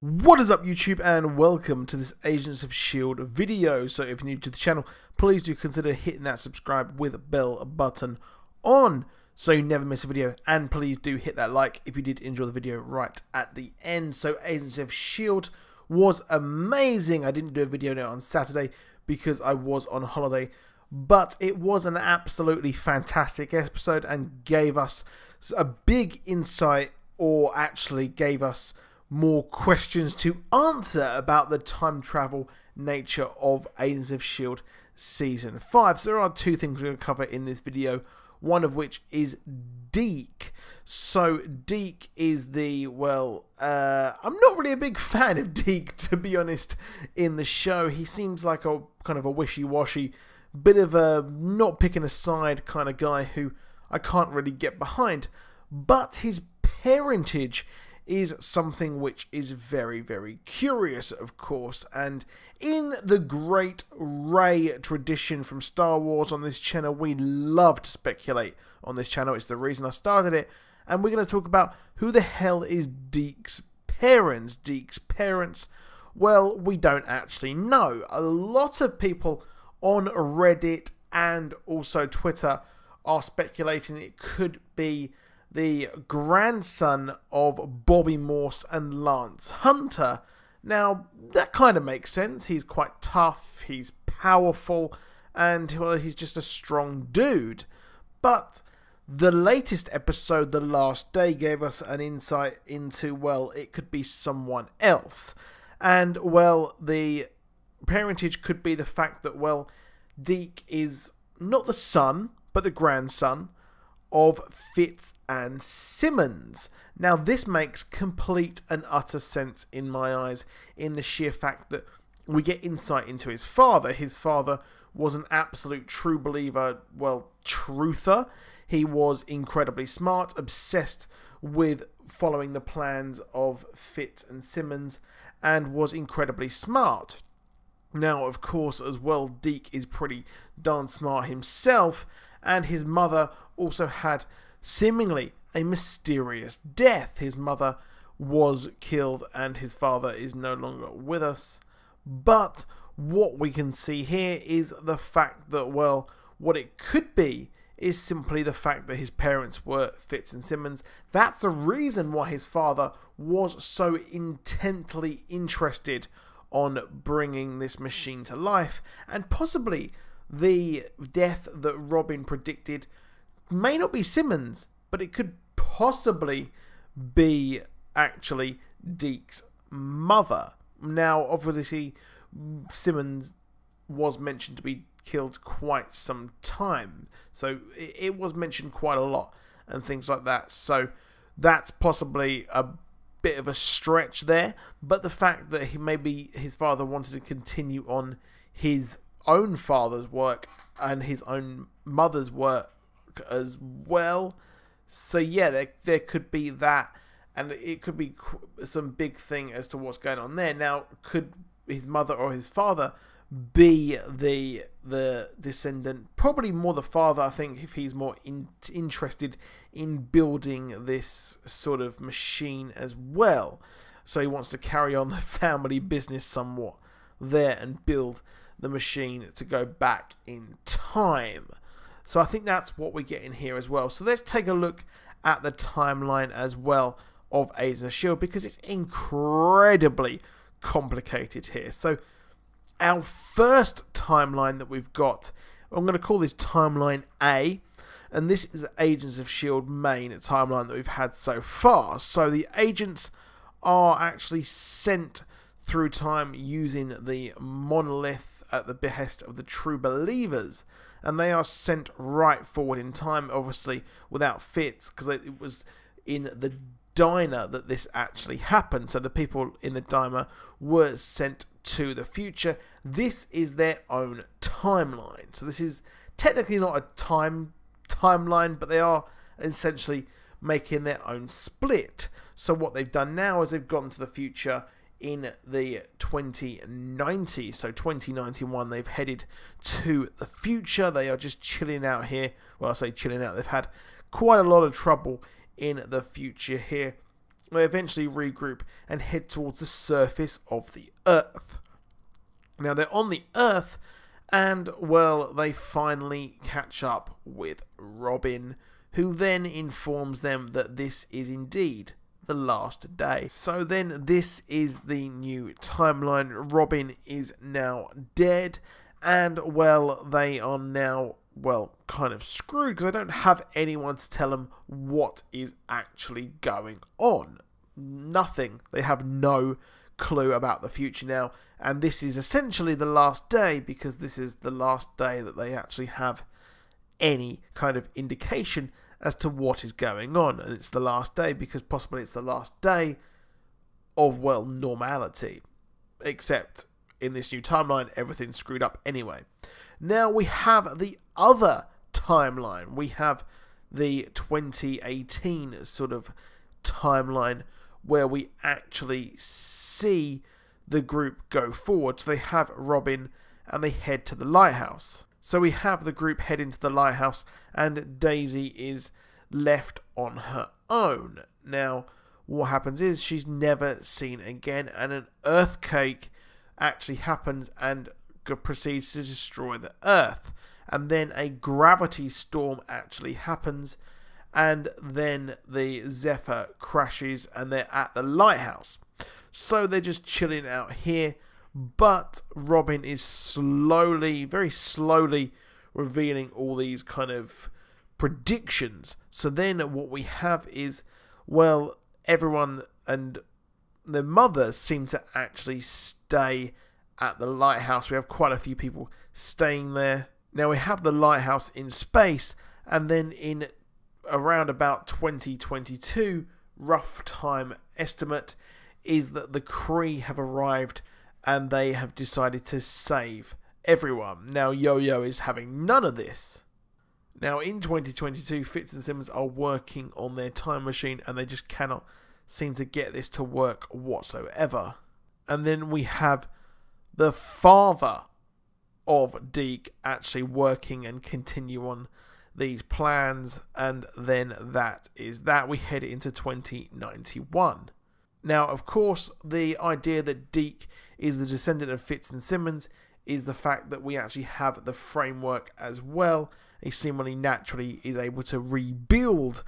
What is up YouTube, and welcome to this Agents of S.H.I.E.L.D. video. So if you're new to the channel, please do consider hitting that subscribe with bell button on so you never miss a video, and please do hit that like if you did enjoy the video right at the end. So Agents of S.H.I.E.L.D. was amazing. I didn't do a video now on Saturday because I was on holiday, but it was an absolutely fantastic episode and gave us a big insight, or actually gave us more questions to answer about the time travel nature of Agents of S.H.I.E.L.D. Season 5. So there are two things we're going to cover in this video, one of which is Deke. So Deke is the, well, I'm not really a big fan of Deke, to be honest, in the show. He seems like a kind of a wishy-washy, bit of a not picking a side kind of guy who I can't really get behind. But his parentage is something which is very, very curious, of course. And in the great Rey tradition from Star Wars on this channel, we love to speculate on this channel. It's the reason I started it. And we're going to talk about who the hell is Deke's parents. Deke's parents, well, we don't actually know. A lot of people on Reddit and also Twitter are speculating it could be the grandson of Bobby Morse and Lance Hunter. Now, that kind of makes sense. He's quite tough, he's powerful, and well, he's just a strong dude. But the latest episode, The Last Day, gave us an insight into, well, it could be someone else. And, well, the parentage could be the fact that, well, Deke is not the son, but the grandson of Fitz and Simmons. Now, this makes complete and utter sense in my eyes, in the sheer fact that we get insight into his father. His father was an absolute true believer, well, truther. He was incredibly smart, obsessed with following the plans of Fitz and Simmons, and was incredibly smart. Now, of course, as well, Deke is pretty darn smart himself, and his mother also had seemingly a mysterious death. His mother was killed and his father is no longer with us. But what we can see here is the fact that, well, what it could be is simply the fact that his parents were Fitz and Simmons. That's the reason why his father was so intently interested on bringing this machine to life, and possibly the death that Robin predicted may not be Simmons, but it could possibly be actually Deke's mother. Now, obviously, Simmons was mentioned to be killed quite some time, so it was mentioned quite a lot and things like that. So that's possibly a bit of a stretch there, but the fact that maybe his father wanted to continue on his own father's work and his own mother's work as well. So yeah, there could be that, and it could be some big thing as to what's going on there. Now, could his mother or his father be the descendant? Probably more the father, I think, if he's more interested in building this sort of machine as well. So he wants to carry on the family business somewhat there and build the machine to go back in time. So I think that's what we get in here as well. So let's take a look at the timeline as well of Agents of S.H.I.E.L.D. because it's incredibly complicated here. So our first timeline that we've got, I'm going to call this timeline A, and this is Agents of S.H.I.E.L.D. main timeline that we've had so far. So the agents are actually sent through time using the monolith at the behest of the true believers, and they are sent right forward in time, obviously without Fitz, because it was in the diner that this actually happened. So the people in the diner were sent to the future. This is their own timeline. So this is technically not a timeline, but they are essentially making their own split. So what they've done now is they've gone to the future in the 2090, so 2091 they've headed to the future. They are just chilling out here. Well, I say chilling out, they've had quite a lot of trouble in the future here, they eventually regroup and head towards the surface of the Earth. Now they're on the Earth, and well, they finally catch up with Robin, who then informs them that this is indeed the last day. So then this is the new timeline. Robin is now dead, and well, they are now, well, kind of screwed because they don't have anyone to tell them what is actually going on. Nothing. They have no clue about the future now, and this is essentially the last day, because this is the last day that they actually have any kind of indication as to what is going on. And it's the last day because possibly it's the last day of, well, normality, except in this new timeline everything's screwed up anyway. Now we have the other timeline. We have the 2018 sort of timeline where we actually see the group go forward. So they have Robin and they head to the lighthouse. So we have the group head into the lighthouse and Daisy is left on her own. Now what happens is she's never seen again, and an earthquake actually happens and proceeds to destroy the Earth. And then a gravity storm actually happens, and then the Zephyr crashes and they're at the lighthouse. So they're just chilling out here, but Robin is slowly, very slowly revealing all these kind of predictions. So then what we have is, well, everyone and their mothers seem to actually stay at the lighthouse. We have quite a few people staying there. Now we have the lighthouse in space, and then in around about 2022, rough time estimate is that the Kree have arrived and they have decided to save everyone. Now Yo-Yo is having none of this. Now in 2022, Fitz and Simmons are working on their time machine and they just cannot seem to get this to work whatsoever. And then we have the father of Deke actually working and continue on these plans, and then that is that. We head into 2091. Now, of course, the idea that Deke is the descendant of Fitz and Simmons is the fact that we actually have the framework as well. He seemingly naturally is able to rebuild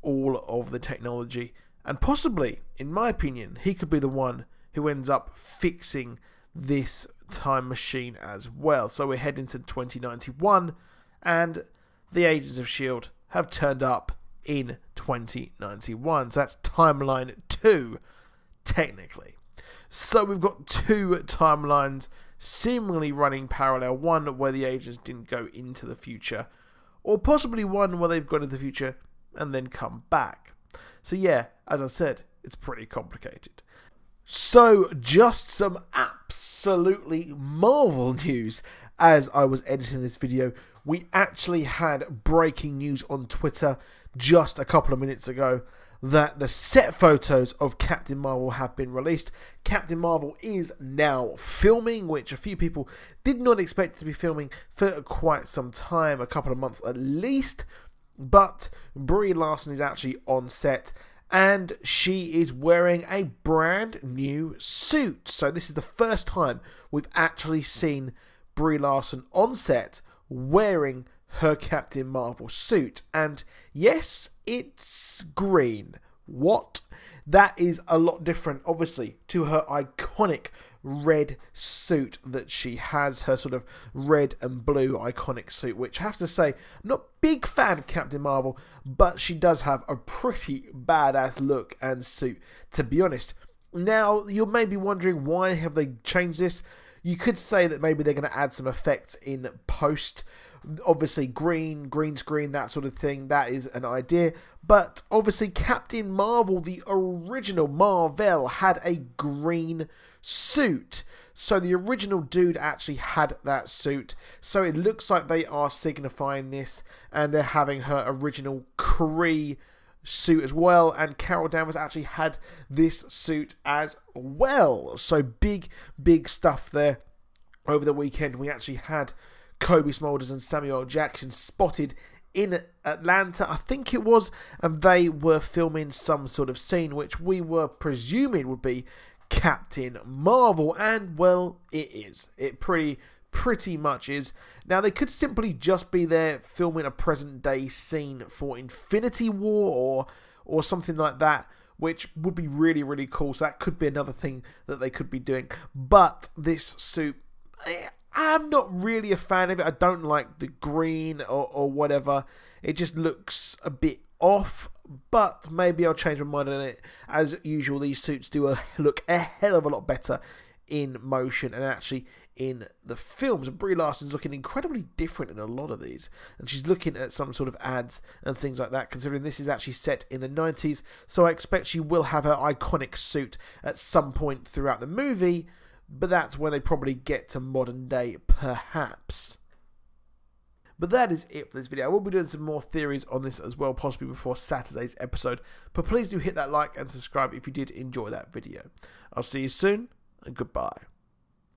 all of the technology, and possibly, in my opinion, he could be the one who ends up fixing this time machine as well. So we're heading to 2091, and the Agents of S.H.I.E.L.D. have turned up in 2091. So that's timeline 2, technically. So we've got 2 timelines seemingly running parallel. One where the agents didn't go into the future, or possibly one where they've gone into the future and then come back. So yeah, as I said, it's pretty complicated. So just some absolutely Marvel news. As I was editing this video, we actually had breaking news on Twitter just a couple of minutes ago that the set photos of Captain Marvel have been released. Captain Marvel is now filming, which a few people did not expect to be filming for quite some time, a couple of months at least. But Brie Larson is actually on set, and she is wearing a brand new suit. So this is the first time we've actually seen Brie Larson on set wearing her Captain Marvel suit. And yes, it's green. What? That is a lot different, obviously, to her iconic red suit that she has, her sort of red and blue iconic suit, which I have to say, I'm not a big fan of Captain Marvel, but she does have a pretty badass look and suit, to be honest. Now, you may be wondering, why have they changed this? You could say that maybe they're going to add some effects in post. Obviously, green screen, that sort of thing, that is an idea. But obviously, Captain Marvel, the original Marvel, had a green suit. So the original dude actually had that suit. So it looks like they are signifying this, and they're having her original Kree suit as well. And Carol Danvers actually had this suit as well. So big stuff there. Over the weekend, we actually had Kobe Smulders and Samuel Jackson spotted in Atlanta, I think it was, and they were filming some sort of scene which we were presuming would be Captain Marvel, and well, it is. It pretty much is. Now, they could simply just be there filming a present day scene for Infinity War or something like that, which would be really, really cool. So that could be another thing that they could be doing. But this suit, I'm not really a fan of it. I don't like the green or whatever. It just looks a bit off, but maybe I'll change my mind on it. As usual, these suits do look a hell of a lot better in motion and actually in the films. Brie Larson's looking incredibly different in a lot of these, and she's looking at some sort of ads and things like that, considering this is actually set in the 90s, so I expect she will have her iconic suit at some point throughout the movie, but that's when they probably get to modern day, perhaps. But that is it for this video. I will be doing some more theories on this as well, possibly before Saturday's episode, but please do hit that like and subscribe if you did enjoy that video. I'll see you soon, and goodbye.